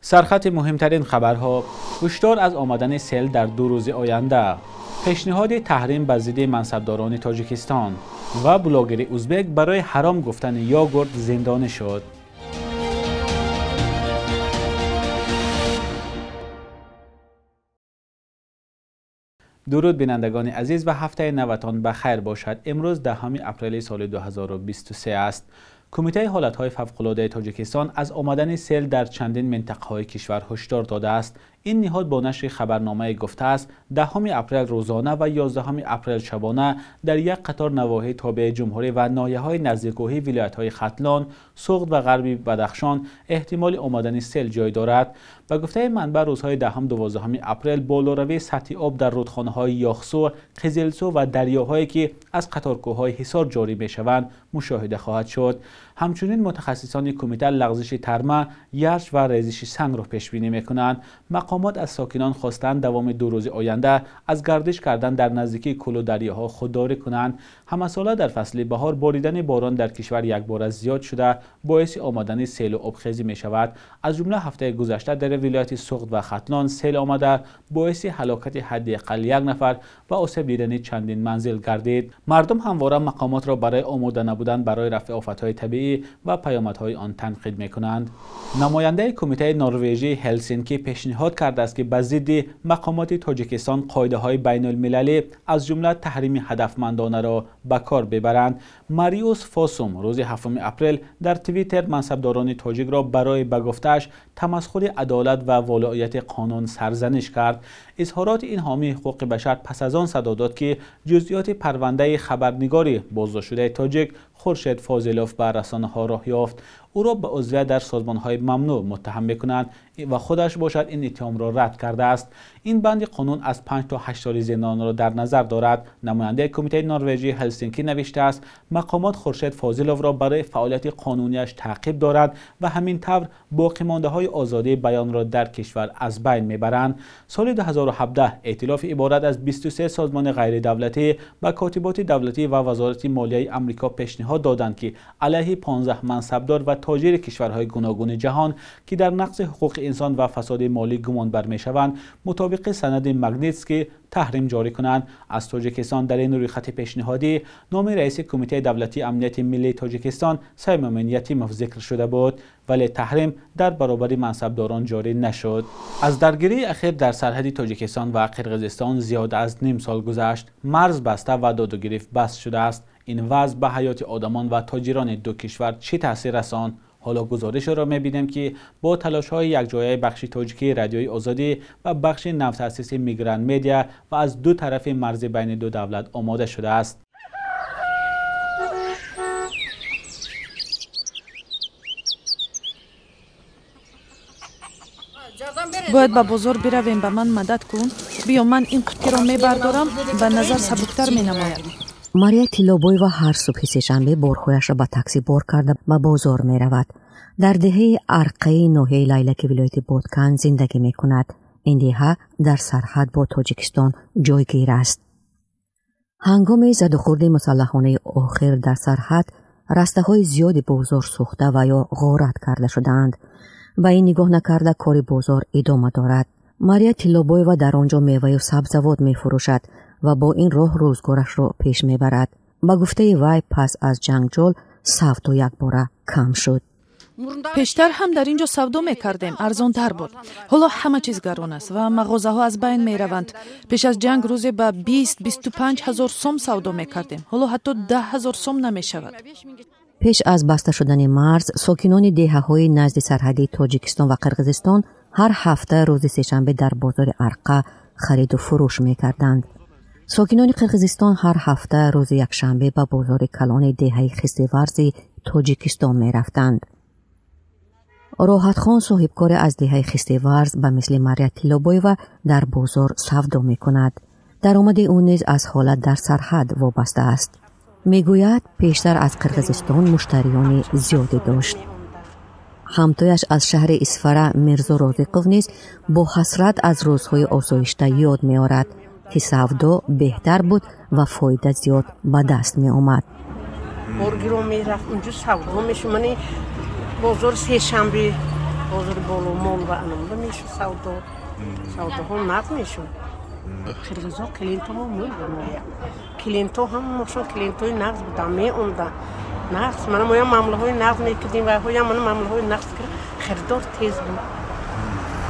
سرخط مهمترین خبرها: هشدار از آمدن سیل در 2 روز آینده، پیشنهاد تحریم بر ضد منصبداران تاجیکستان و بلاگر ازبک برای حرام گفتن یاگورت زندانی شد. درود بینندگان عزیز و هفته نوتان بخیر باشد. امروز 10 اپریل سال 2023 است. کمیته حالتهای فوق‌العاده تاجیکستان از آمدن سیل در چندین منطقه‌های کشور هشدار داده است. این نهاد با نشر خبرنامه گفته است 10 اپریل روزانه و 11 اپریل شبانه در یک قطار نواحی تابع جمهوری و ناحیه‌های نزدیک‌های ولایت‌های ختلان، سوغد و غربی بدخشان احتمال آمدن سیل جای دارد. به گفته منبع روزهای 10 12 اپریل بالاروی سطح آب در رودخانه‌های یاخسو، قزلسو و دریاهایی که از قطارکوه‌های حصار جاری می‌شوند مشاهده خواهد شد. همچنین متخصصان کمیته لغزش ترمه، یرش و ریزش سنگ را پیش بینی می‌کنند. مقامات از ساکنان خواستند دوام 2 روز آینده از گردش کردن در نزدیکی کل و دریاها خودداری کنند. همساله در فصل بهار باریدن باران در کشور یک بار زیاد شده باعث آمدن سیل و آبخیزی می شود. از جمله هفته گذشته در ولایت سوغد و ختلان سیل آمده باعث هلاکت حداقل 1 نفر و آسیب دیدن چندین منزل گردید. مردم همواره مقامات را برای آماده نبودن برای رفع آفت‌های طبیعی و پیامدهای آن تنقید می کنند. نماینده کمیته نروژی هلسینکی پیشنهاد کرده است که به ضد مقامات تاجیکستان قاعده‌های بین‌المللی از جمله تحریم هدفمندانه را به کار ببرند. ماریوس فاسوم روز 7 اپریل در توییتر منصبداران تاجیک را برای به گفته‌اش تمسخر عدالت و ولایت قانون سرزنش کرد. اظهارات این حامی حقوق بشر پس از آن صدا داد که جزئیات پرونده خبرنگاری بازداشت شده تاجیک خورشید فاضلوف به رسانه‌ها راه یافت. او را به عضویت در سازمان‌های ممنوع متهم می‌کنند و خودش باشد این اتهام را رد کرده است. این بند قانون از 5 تا 8 سال زندان را در نظر دارد. نماینده کمیته نروژی هلسینکی نوشته است مقامات خورشید فاضلوف را برای فعالیت قانونیش تعقیب دارد و همین طور باقی مانده‌های آزادی بیان را در کشور از بین می‌برند. سال 2017 ائتلاف عبارت از 23 سازمان غیر دولتی و کاتبات دولتی و وزارت مالیه آمریکا پیشنهاد دادند که علیه 15 منصبدار و تاجر کشورهای گوناگون جهان که در نقض حقوق انسان و فساد مالی گمان بر می‌شوند مطابق سند ماگنیتسکی تحریم جاری کنند. از تاجیکستان در این روی خط پیشنهادی نام رئیس کمیته دولتی امنیت ملی تاجیکستان سایمامین یتیموف ذکر شده بود، ولی تحریم در برابر منصبداران جاری نشد. از درگیری اخیر در سرحد تاجیکستان و قرقیزستان زیاد از نیم سال گذشت. مرز بسته و داد و گریفت بس شده است. این وضع به حیات آدمان و تاجران دو کشور چه تاثیر رساند؟ حالا گزارش را می‌بینیم که با تلاش‌های یکجایی بخش تاجیکی رادیوی آزادی و بخش نوتأسیس میگرانت مدیا و از دو طرف مرز بین دو دولت آماده شده است. باید به بازار برویم، به من مدد کن. بیا من این قوطی را میبردارم، به نظر سبکتر مینماید. ماریا تیلوبویوا هر صبح سه‌شنبه بارخویش را به تاکسی بار کرده به بازار می رود. در دهه ارقی ناحیه لیلک ولایت بادکن زندگی می کند. این دهه در سرحد با تاجیکستان جایگیر است. هنگام زدوخورد مسلحانه آخر در سرحد رسته های زیادی بازار سوخته و یا غارت کرده شدند. و این نگاه نکرده کار بازار ادامه دارد. ماریا تیلوبویوا در آنجا میوه و سبزوات می فروشد و با این راه روزگارش را پیش می برد. با گفته وی پس از جنگجال سودا یک باره کم شد. پیشتر هم در اینجا سودا می کردیم، ارزان تر بود. حالا همه چیز گران است و مغازه ها از بین می روند. پیش از جنگ روزی به 20-25 هزار سوم سودا می کردیم. حالا حتی 10,000 سوم نمی شود. پیش از بسته شدن مرز، ساکنان دهه‌های نزد سرحدی تاجیکستان و قرقیزستان هر هفته روز سه‌شنبه در بازار ارقه خرید و فروش می کردند. ساکنان قرقیزستان هر هفته روز یکشنبه به بازار کلان دهه خسته‌ورز تاجیکستان می رفتند. راحت خان صاحبکار از دهه خسته‌ورز به مثل ماریا تیلوبویوا در بازار سودا می کند. درآمد او نیز از حالت در سرحد وابسته است. می گوید پیشتر از قرقیزستان مشتریان زیادی داشت. همتایش از شهر اسفره میرزا رازقوف نیز با حسرت از روزهای آسایشته یاد می آورد که سودا بهتر بود و فایده زیاد به دست می آمد. مرگی رو می رفت اونجا سودا می شد. من بازار سه‌شنبه بازار بالو مال و انم میشه سودا ها نقد میشه خرجا کلینتو هم میگم کلینتو هم ماشون کلینتوی نقد بودم اون دا نقد من ما معامله های نقد میکردیم و های من معامله های نقد خریدار تیز بود.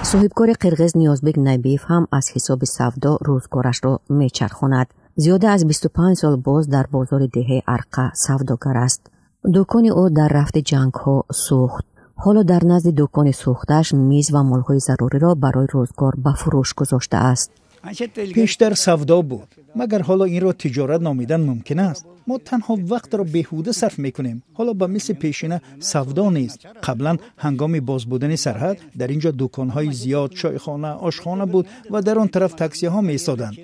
صاحبکار قرغز نیازبک نایبیف هم از حساب سودا روزگارش را میچرخاند. زیاده از 25 سال باز در بازار دهه ارقه سوداگر است. دکان او در رفت جنگ ها سوخت. حالا در نزد دکان سوختش میز و مالهای ضروری را برای روزگار به فروش گذاشته است. پیشتر سودا بود، مگر حالا این را تجارت نامیدن ممکن است؟ ما تنها وقت را بیهوده صرف میکنیم. حالا به مثل پیشینه سودا نیست. قبلا هنگام باز بودن سرحد در اینجا دکانهای زیاد، چایخانه، آشخانه بود و در آن طرف تاکسی ها می ایستادند.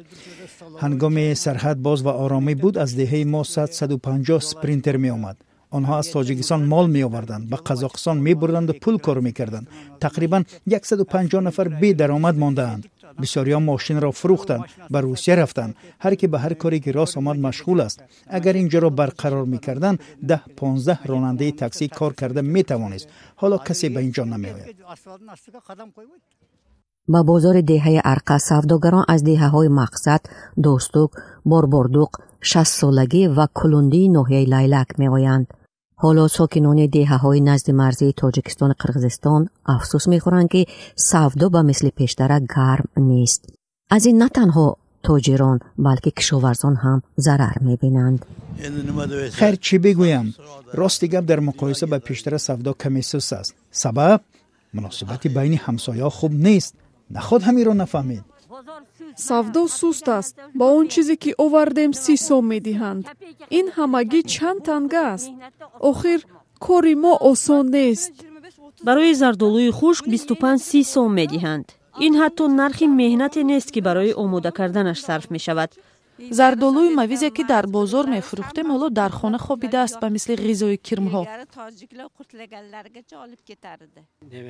هنگام سرحد باز و آرامی بود، از دهه ما 150 سپرینتر می آمد. آنها از تاجیکستان مال می آوردند، به قزاقستان می بردند و پول کار می کردند. تقریبا 150 نفر بی درآمد ماندند. بسیاری ماشین را فروختند، به روسیه رفتند. هر کی به هر کاری که راست آمد مشغول است. اگر اینجا را برقرار می‌کردند 10-15 راننده تاکسی کار کرده می‌توانست. حالا کسی به اینجا نمی‌آید. با بازار دهه ارقه سوداگران از دهه‌های مقصد، دوستوک، بارباردوق، 60 سالگی و کلوندی ناحیه لیلک می‌آیند. حالا ساکنان دهه‌های نزد مرزی تاجیکستان و قرغیزستان افسوس می‌خورند که سودا به مثل پیشتر گرم نیست. از این نه تنها تاجران بلکه کشاورزان هم ضرر می‌بینند. خیر چی بگویم؟ راست گپ در مقایسه با پیشتر سودا کمی سست است. سبب مناسبت بین همسایه‌ها خوب نیست. نخود همین را نفهمید. سودا سست است. با اون چیزی که آوردیم 30 سوم می‌دهند. این همگی چند تنگه است. آخر کاری ما آسان نیست. برای زردآلوی خشک 25-30 سوم می‌دهند. این حتی نرخ مهنت نیست که برای آماده کردنش صرف می‌شود. زردآلوی مویزی که در بازار می‌فروختیم حالا در خانه خوابیده است به مثل غذای کرم‌ها.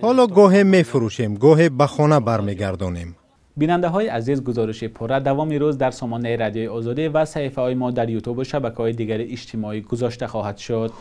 حالا گاهی می‌فروشیم، گاهی به خانه برمیگردانیم. بیننده های عزیز، گزارش پره دوام روز در سامانه رادیوی آزادی و صفحه های ما در یوتیوب و شبکه‌های دیگر اجتماعی گذاشته خواهد شد.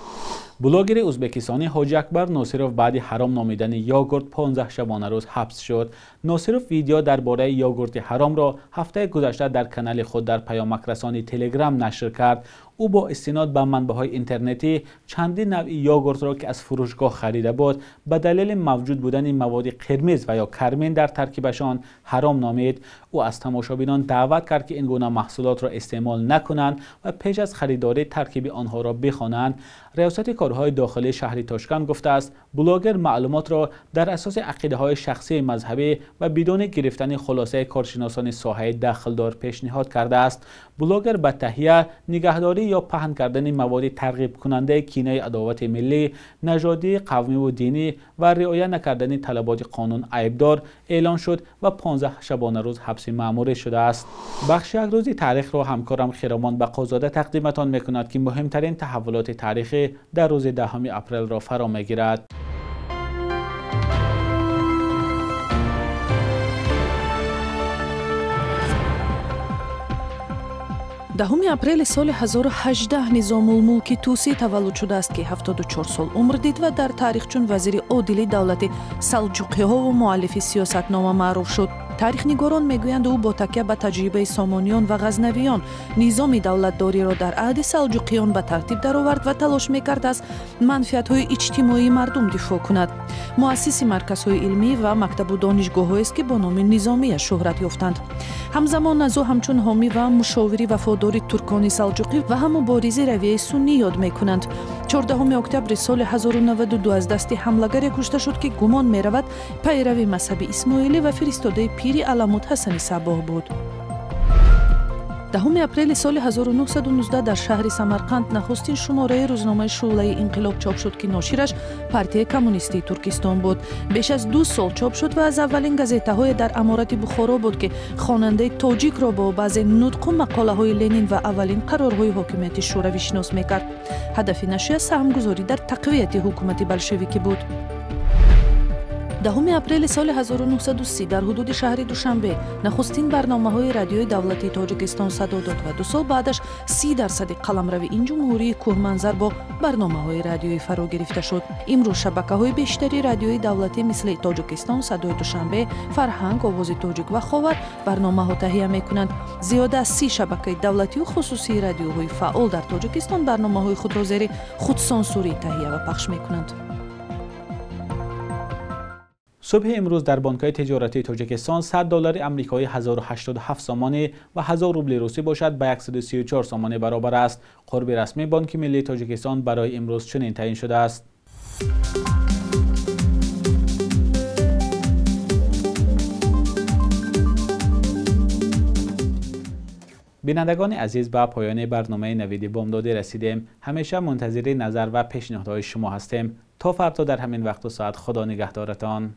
بلاگر ازبکستانی حاجی اکبر ناصروف بعد حرام نامیدن یاگورت 15 شبانه روز حبس شد. ناصروف ویدیو درباره یاگورت حرام را هفته گذشته در کانال خود در پیامک رسانی تلگرام نشر کرد. او با استناد به منبع‌های اینترنتی چندین نوع یاگورت را که از فروشگاه خریده بود به دلیل موجود بودن مواد قرمز و یا کرمین در ترکیبشان حرام نامید. او از تماشابینان دعوت کرد که این گونه محصولات را استعمال نکنند و پیش از خریداری ترکیب آنها را بخوانند. ریاست کارهای داخلی شهر تاشکند گفته است بلاگر معلومات را در اساس عقیده‌های شخصی مذهبی و بدون گرفتن خلاصه کارشناسان ساحه دخلدار پیشنهاد کرده است. بلاگر به تهیه، نگهداری یا پهن کردن مواد ترغیب کننده کینه عداوت ملی، نژادی، قومی و دینی و رعایت نکردن طلبات قانون عیبدار اعلان شد و 15 شبانه روز حبس مأموری شده است. بخش یک روزی تاریخ را همکارم خیرامان بقازاده تقدیمتان میکند که مهمترین تحولات تاریخی در روز 10 اپریل را فرا میگیرد. 10 اپریل سال 1018 نظام‌الملک توسی تولد شده است که 74 سال عمر دید و در تاریخ چون وزیر عادل دولت سلجوقی‌ها و مؤلف سیاستنامه معروف شد. تاریخ‌نگاران میگویند او با تکیه به تجربه سامانیان و غزنویان نظام دولتداری را در عهد سلجوقیان به ترتیب درآورد و تلاش می‌کرد از منفعت‌های اجتماعی مردم دفاع کند. مؤسس مرکزهای علمی و مکتب و دانشگاه‌هایی است که با نام نظامی شهرت یافتند. همزمان از او همچون حامی و مشاوری وفادار ترکان سلجوقی و هم مبارز رویه سنی یاد می‌کنند. 14 اکتبر سال 1092 از دست حمله‌گر کشته شد که گمان می‌رود پیرو مذهب اسماعیلی و فرستاده پیر علامت حسن صباح بود. 10 اپریل سال 1919 در شهر سمرقند نخستین شماره روزنامه شعله انقلاب چاپ شد که ناشرش پارتی کمونیستی ترکستان بود. بیش از 2 سال چاپ شد و از اولین گازیته‌های در امارت بخارا بود که خواننده تاجیک را با بعضی نطق و مقاله‌های لنین و اولین قرارهای حکومت شوروی شناس می‌کرد. هدف نشریه سهمگذاری در تقویت حکومت بلشویکی بود. 10 اپریل سال 1930 در حدود شهر دوشنبه نخستین برنامه‌های رادیوی دولتی تاجیکستان صدا داد و 2 سال بعدش 30% قلمرو این جمهوری کوهمنظر با برنامه‌های رادیویی فرا گرفته شد. امروز شبکه‌های بیشتری رادیوی دولتی مثل تاجیکستان صدای دوشنبه، فرهنگ، آواز تاجیک و خاور برنامه‌ها تهیه می‌کنند. زیاده از 30 شبکه دولتی و خصوصی رادیوهای فعال در تاجیکستان برنامه‌های خود را زیر خودسانسوری تهیه و پخش می‌کنند. صبح امروز در بانک‌های تجارتی تاجیکستان $100 آمریکایی 1087 سامانه و 1000 روبل روسی باشد به 134 سامانه برابر است. قرب رسمی بانک ملی تاجیکستان برای امروز چنین تعیین شده است. بینندگان عزیز، به پایان برنامه نوید بامداد رسیدیم. همیشه منتظر نظر و پیشنهادهای شما هستیم. تا فردا در همین وقت و ساعت، خدا نگهدارتان.